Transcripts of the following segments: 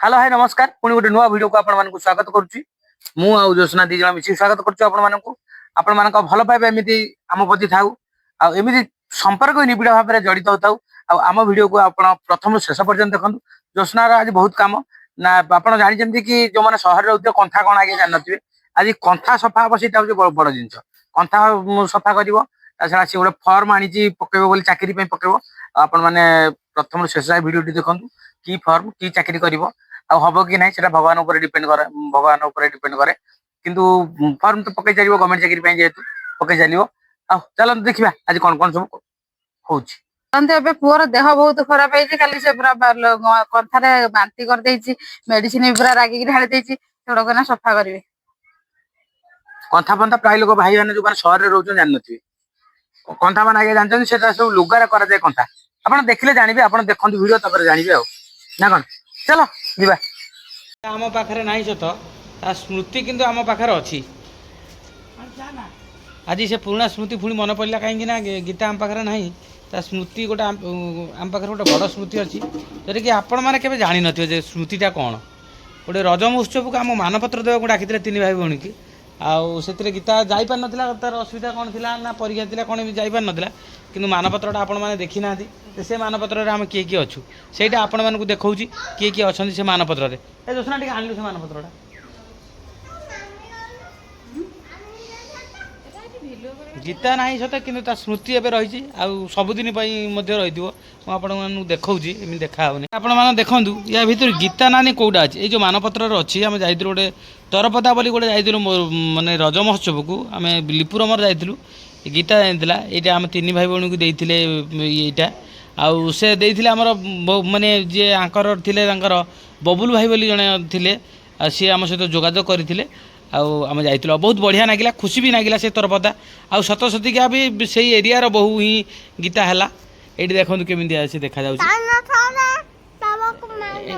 Hello hi नमस्कार पुणी गोटे नुआ वीडियो को आपको स्वागत करुच्ची मु आउ ज्योत्सना दी जन मिसी स्वागत करुच्ची भल पाइबा एमती आम प्रति थाऊ आमती संपर्क निबिड़ भाव में जड़ित होता आम वीडियो को आप प्रथम शेष पर्यटन देखो ज्योत्सनार आज बहुत कम ना आप जानते कि जो मैंने सहर रोते कंथा कौन आगे जानते आज कंथा सफा हम से बड़ जिन कंथा सफा कर सी गोटे फर्म आनी पकेब चाकरी पकेब आपण मैंने प्रथम शेष भिडियो देखु कि फर्म कि चाकरी कर हम कि ना भगवान डिपेंड करे भगवान डिपेंड करे किंतु फर्म तो पकई चलो गवर्नमेंट चाकरी जेहेतु पकई चलो चलो देखा आज कौन कौन सब हो पुअर देह बहुत खराब है से पूरा कंथारे बांती कर मेडिसिन पूरा रागिक ढाली देछि सफा करेंगे कंथा फंथा प्राय लोक भाई मैंने जो सहर में रोज जानते कंथा मान आगे जानते सब लुगार कराए कंथा आप देखले जानवे आप देखते वीडियो तक जानवे ना कौन चलो जीवा आम पाखे ना सत स्मृति किंतु आम पाखे अच्छी आज से पुराना स्मृति पुणी मन पड़ा कहीं गीता आम पाखे ना ता स्मृति गोटे आम पाखे गोटे बड़ स्मृति अच्छी जोटा कि आपण मैंने केवे जानी नथिबे स्मृतिटा कौन गोटे रज महोत्सव को आम मानपत्र देवाक डाकी तीन भाई भौणी की आउ से गीता जापार ना तार असुविधा कौन थी ना परीक्षा थी कौन भी जापार ना कि मानपत्रटा आपण मैंने देखी ना से मानपत्र आम किए किए अच्छु से आपण मानक देखा किए किए अच्छा से मानपत्र ज्योत्सना टे आनलु से मानपत्रटा गीता ना सत कि स्मृति एवं रही सबुदिन रही देखी एम देखा आपने देखूँ या भर गीता नानी कौटा अच्छी ये जो मानपत्र अच्छी आम जा गोटे तरपदा बोली गोटे जाइलु मानने रज महोत्सव को आम लिपुरमर जाइलु गीता जाइला यहाँ आम तीन भाई भौणी को देते यहीटा आउ से देते आमर माने जी आंकर थे बबुल भाई बोली जड़े थे सी आम सहित जोगाजोग करते आम जाइल बहुत बढ़िया लगिला खुशी भी लगिला से तरपदा आउ सत सतिका भी से एरिया बहु ही गीता है ये देखो केमी से देखा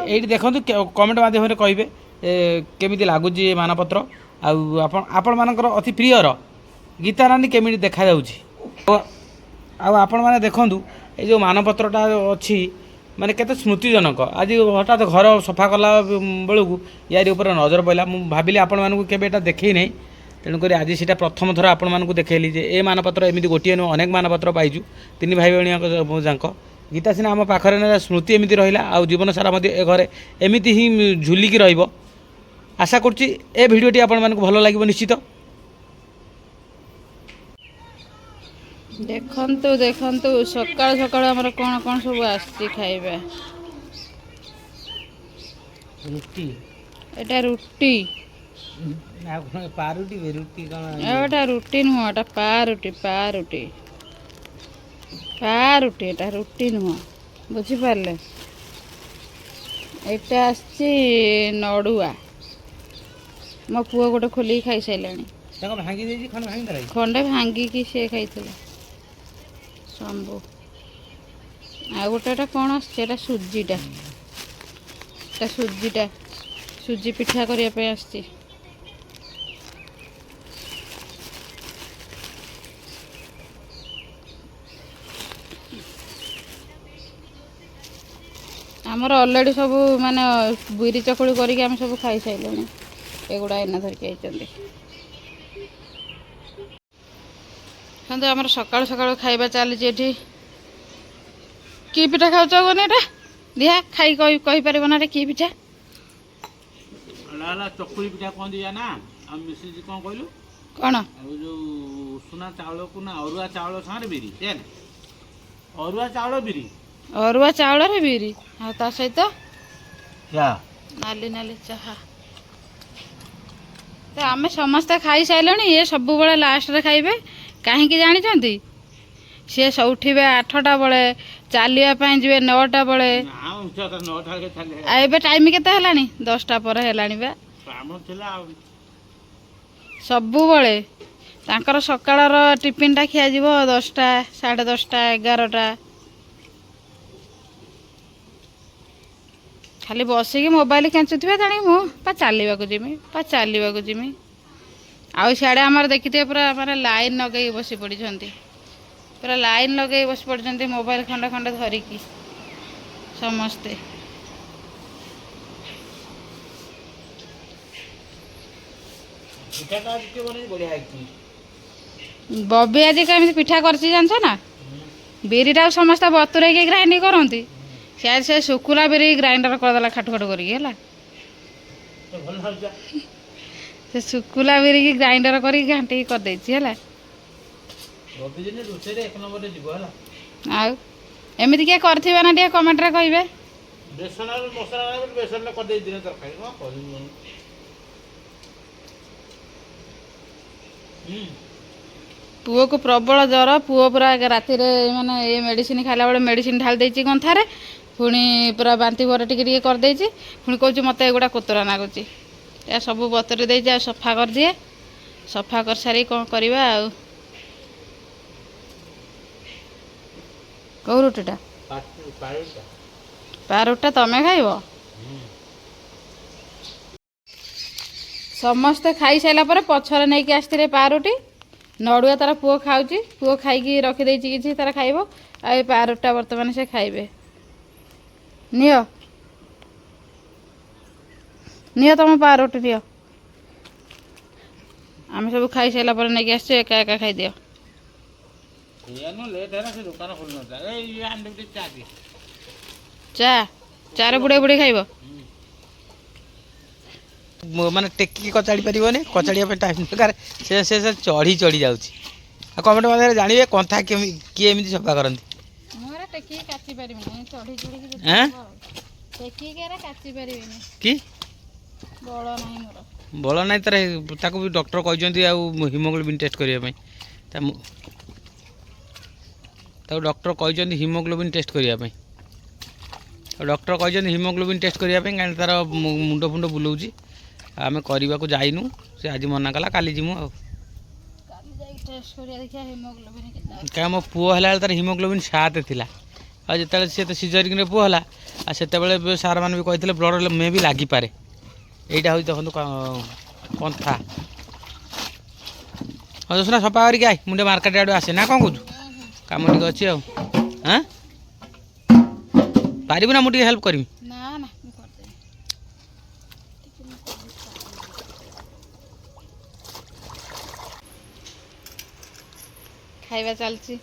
ये देखो कमेंट मध्यम कहे केमी लगुच मानपत्र आपण मानकर अति प्रियर गीता रानी केमी देखा आपण मैंने देखूँ ये जो मानपत्रटा अच्छी माने केते स्मृतिजनक आज हठात घर सफा कला बेलू यार ऊपर नजर पड़ा मुझे भाविली आपण मानक केबे देखई नहीं तेणुक आज से प्रथम थर आपण मानक देखली जे ए मानपत्र एमती गोटे नुह अनेक मानपत्र पाइजु तीन भाई भौणी जाक गीता सीना आम पाखे स्मृति एमती रहा आ जीवन सारा ए घरे एमती ही झुलिकी रहिबो आशा करुच्ची ए भिडियोटी आपण मानक भल लगे निश्चित देखंतु देखंतु सकाळ सकाळ हमर कोन कोन सब आस्ती खाइबा रुटी एटा रुटी ना कोन पारुटी बे रुटी कोन एटा रुटी नुह एटा पारुटी पारुटी पारुटी एटा रुटी नुह बुझी पारले एटा आछि नडुआ मो पुओ गोटे खोली खाइ सैलानी ताको भांगी देजी खंड भांगी दलाई खंडे भांगी की से खाइथिला शंभु आ गोटेटा कौन आसटा सुजीटा सुजी पिठा करने आसची आमर अलरेडी सब माने बिरी चकुड़ी करके आम सब खाई सारे एगुड़ा एना धरिक आइचंदी हाँ आम सका सका खाଇବା चली कि पिठा खाऊ कौन एटा दिहा खाई कही पार ना कि पिठा चकुरी पिठा कौन दिया ना मिसेज कौन कहलु कौन जो सुना चावल को ना अरुआ चावल सारे बिरी अरुआ चावल बिरी अरुआ चावल रे बिरी हाँ ता सहित क्या नाली नाली चाहा तो आम समस्ते खाई सारे ये सब बड़े लास्ट रे खाइबे कहीं जानी सी उठे 8टा बेले चलने जी 9टा बेले एबे टाइम केते हेलानी 10टा पर हेलानी बा सबु बेले तांकर सकाळर टिफिनटा खिया जीवो 10टा 10:30 11टा खाली बसिकी मोबाइल केंचुथिबे ताणी मु पा चलवाक जिमी आउ सियाड़े आमर देखिए पूरा माने लाइन लगे बसी पड़ी पूरा लाइन लगे बसी पड़ी मोबाइल खंडे खंडे धरिकी समस्ते बबी आज केमी पिठा कर ना बिरीटा समस्त बतुरे ग्राइंड करती से शुकुला बिरी ग्राइंडर करदेला खाटू खाटू कर से शुकुला बिरी की ग्राइंडर कर घाटी करदे एमती किए करथिबे ना टे कमेंट रे कहिबे बेसन मसला बेसन कर दे दिन तरकारी पुओ को प्रबल जर पुओ पूरा राति माने ये मेडिसिन खाला बेले मेडिसिन ढाल देछि गंथारे पुणी पूरा बांती भर टिके कर देछि पुणी कहूँ मत एगुड़ा कोतरा नागुची या सब बतरी देछि सफा कर दिए सफा कर सारी कौन करवा कौ रुटीटा पारुटा तमें खाइब समस्ते खाई सारा पर पछरे नहीं कि आसते पारुटी नड़ुआ तार पुओ खाऊँ पुओ खाई रखीदे कि तार खाइब आ पारुटा बर्तमान से खाइबे नियो नियो तुम पारुटी नियो आम सब खाई सारा पर नहीं आस एका एका खाई दियो चा चार बुड़े बुड़े खाइब माने टेकी कचाड़ी पारिबने कचाड़िया टाइम दरकार से चढ़ी चढ़ी जाउची कमेंट मध्य जानवे कंथा किए एमती सफा करती मोरा टेकी काची परिबिनी चढ़ी चढ़ी हैं टेकी केरा काची परिबिनी की बळ नाही मोर बल ना ताको भी डॉक्टर कहते हिमोग्लोबिन टेस्ट करने डॉक्टर कहते हिमोग्लोबिन टेस्ट करने डॉक्टर कहते हिमोग्लोबिन टेस्ट करने कहीं तार मुंड फुंड बुलाऊँ आम करने को जाइनु से आज मना कला काली जीमु क्या मो पुओ है तार हिमोग्लोबिन 7 थी जो सी तो सीजरिंग पुओ है से सार मैंने भी कहते ब्लड मे भी लगिपे यहीटा हूँ देखो कंथा हाँ जोसना सफा करके आई मुझे मार्केट आड़े आसे ना कौन कौन कम टे अच्छी हाँ पारिबु ना मुझे हेल्प करी ना ना खाइबा चलची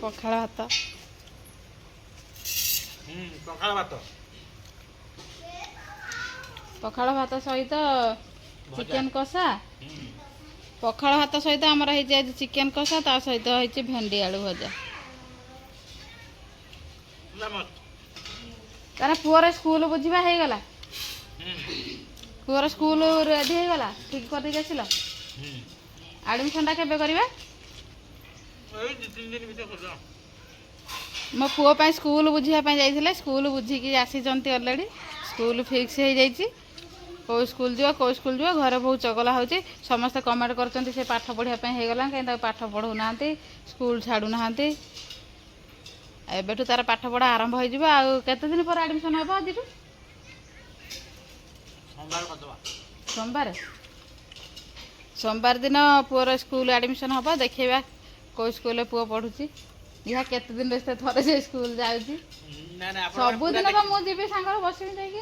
पखाड़ भात पखाड़ भात सहित चिकेन कषा पखाड़ भात सहित आमर आज चिकेन कषा ता सहित होइछि भेंडी आलू भजा तार पुअर स्कूल बुझा हो गला पुअर स्कूल रेडी हो गला ठीक कर देके आसिल एडमिशन टा केबे करबा मो पुओ पाई स्कूल बुझापी जाइए स्कूल बुझिकी आसीचंती ऑलरेडी स्कूल फिक्स हो जाइए कौ स्कूल जीव कौ स्कूल जीव घर बहुत चगला हो समस्ते कमेंट करते से पाठ पढ़ापी हो गला कहीं पाठ पढ़ू ना स्कूल छाड़ू ना एबेठू तार पाठ पढ़ा आरंभ हो केते दिन पर एडमिशन हम आज सोमवार सोमवार दिन पुअर स्कूल एडमिशन हम देखा कौ स्कूल पुओ पढ़ुची या केते दिन रे थरे से स्कूल जाउची सबुदिन तो मुझे भी सांग बसमी देखी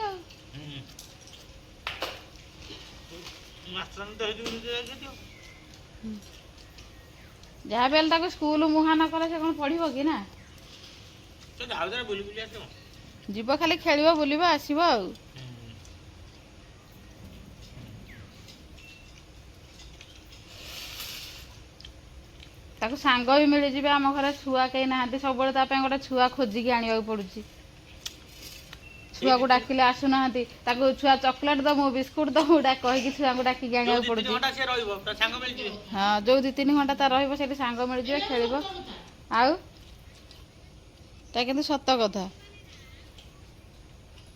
जहाँ बेल स्कूल मुहा न कले से कौन पढ़ कि ना जीव खाली खेल बुल आसब ताको सांग भी मिल जाए आम घर छुआ कहीं ना सब गोटे छुआ खोजिकी आने पड़ू छुआ को डाकिले आसुना छुआ चॉकलेट दमु बिस्कुट दमु कहीकि छुआ को डाक आने पड़ू हाँ जो 2-3 घंटा तार रही सांग मिल जाए खेल आउ सत कथा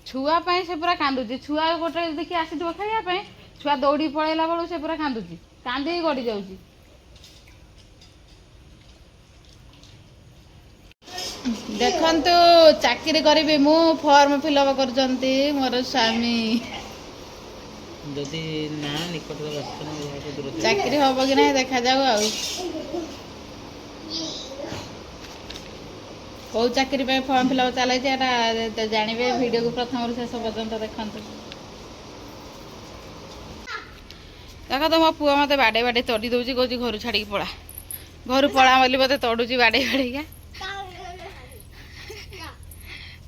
छुआपाई से पूरा कांदुची छुआ गोटे देखिए आसी खेलने छुआ दौड़ी पलैला बेलू से पूरा कांदुची कांदी गड़ी जाऊँगी देखंतु चाकरी करी मु फॉर्म फिलअप करजंती मोर स्वामी जदि ना निकट चाकरी हम कि ना देखा जाऊ आ कौ चाकरी पे फॉर्म फिलअप चलती जानवे वीडियो को प्रथम शेष पर्यंत देखते ଦେଖ ତ ମୋ ପୁଅ ମୋତେ ବାଡ଼େଇ ବାଡ଼େଇ ତଡ଼ି ଦେଉଛି, କହୁଛି ଘରୁ ଛାଡ଼ିକି ପଳା, ଘରୁ ପଳା ବୋଲି ମୋତେ ତଡ଼ୁଛି ବାଡ଼େଇ ବାଡ଼େଇକା,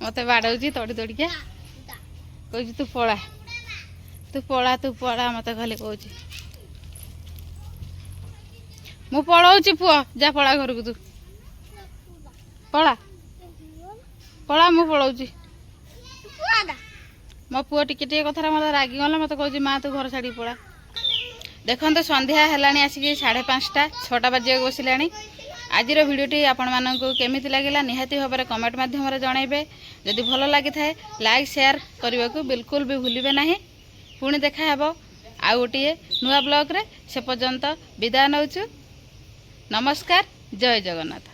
ମୋତେ ବାଡ଼ଉଛି ତଡ଼ି ତଡ଼ିକା, କହୁଛି ତୁ ପଳା ତୁ ପଳା ତୁ ପଳା, ମୋତେ ଖାଲି କହୁଛି। ମୁଁ ପଳଉଛି ପୁଅ, ଯା ପଳା ଘରକୁ, ତୁ ପଳା ପଳା, ମୁଁ ପଳଉଛି। ମୋ ପୁଅ ଟିକେ ଟିକେ କଥାରେ ମୋତେ ରାଗିଗଲା, ମୋତେ କହୁଛି ମା ତୁ ଘର ଛାଡ଼ିକି ପଳା। ଦେଖନ୍ତୁ ସନ୍ଧ୍ୟା ହେଲାଣି ଆସିକି 5:30, 6ଟା ବାଜିବାକୁ ବସିଲାଣି। ଆଜିର ଭିଡ଼ିଓଟି ଆପଣମାନଙ୍କୁ କେମିତି ଲାଗିଲା ନିହାତି ଭାବରେ କମେଣ୍ଟ ମାଧ୍ୟମରେ ଜଣାଇବେ। ଯଦି ଭଲ ଲାଗିଥାଏ ଲାଇକ୍ ସେୟାର କରିବାକୁ ବିଲକୁଲ ବି ଭୁଲିବେ ନାହିଁ। ପୁଣି ଦେଖା ହେବ ଆଉ ଗୋଟିଏ ନୂଆ ବ୍ଲଗ୍ରେ। ସେ ପର୍ଯ୍ୟନ୍ତ ବିଦାୟ ନେଉଛୁ। ନମସ୍କାର, ଜୟ ଜଗନ୍ନାଥ।